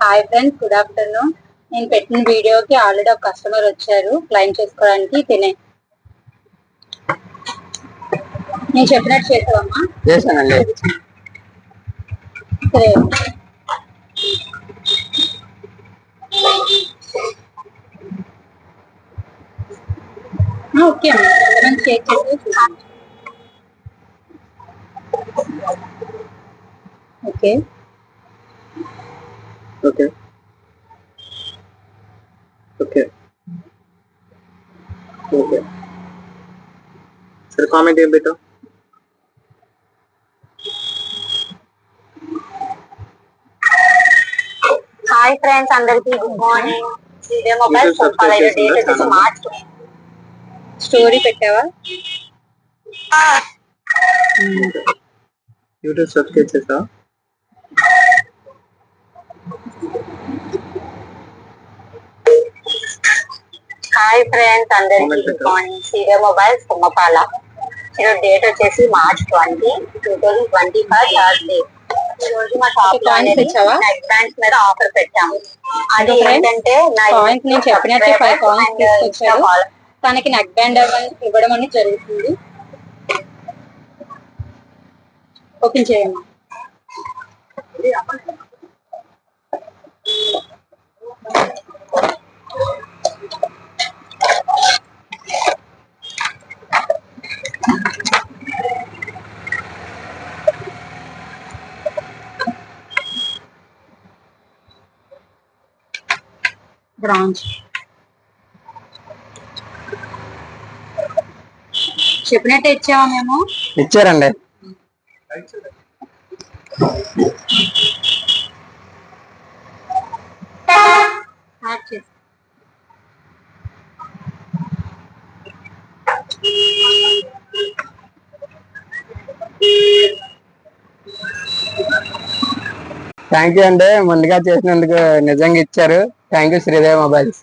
Hi friends, good afternoon. నేను పెట్టిన వీడియోకి ఆల్రెడీ ఒక కస్టమర్ వచ్చారు క్లైమ్ చేసుకోవడానికి. నేను చెప్పినట్టు చేసావమ్మా? చేశానండి. సరే, ఓకే అమ్మా. ఎంతమంది షేర్ చేసి ఓకే ఓకే ఓకే ఓకే సరే, కామెంట్ ఏం పెట్టావు? హాయ్ ఫ్రెండ్స్, అందరికి గుడ్ మార్నింగ్. ఇదే మొబైల్ మార్చ్. స్టోరీ పెట్టావా? యూట్యూబ్ సబ్స్క్రైబ్ చేసావా? హాయ్ ఫ్రెండ్స్, అందరికి good morning. Serial mobiles Thummapala. ఈరోజు డేట్ వచ్చేసి మార్చ్ 20, 2025 థర్స్డే. ఈ రోజు మా షాప్ లో నెక్ బ్యాండ్స్ మీద ఆఫర్ పెట్టాము. అది ఏంటంటే నేను చెప్పినట్టు 5 కాయిన్స్ తీసుకొచ్చారు. తనకి నెక్ బ్యాండ్ ఇవ్వడం అనేది జరుగుతుంది. ఓపెన్ చేయమ్మా. బ్రాంచ్ చెప్పినట్టు ఇచ్చావా? మేము ఇచ్చారండి. థ్యాంక్ యూ అండి, ముందుగా చేసినందుకు నిజంగా ఇచ్చారు. Thank you Sridevi mobiles.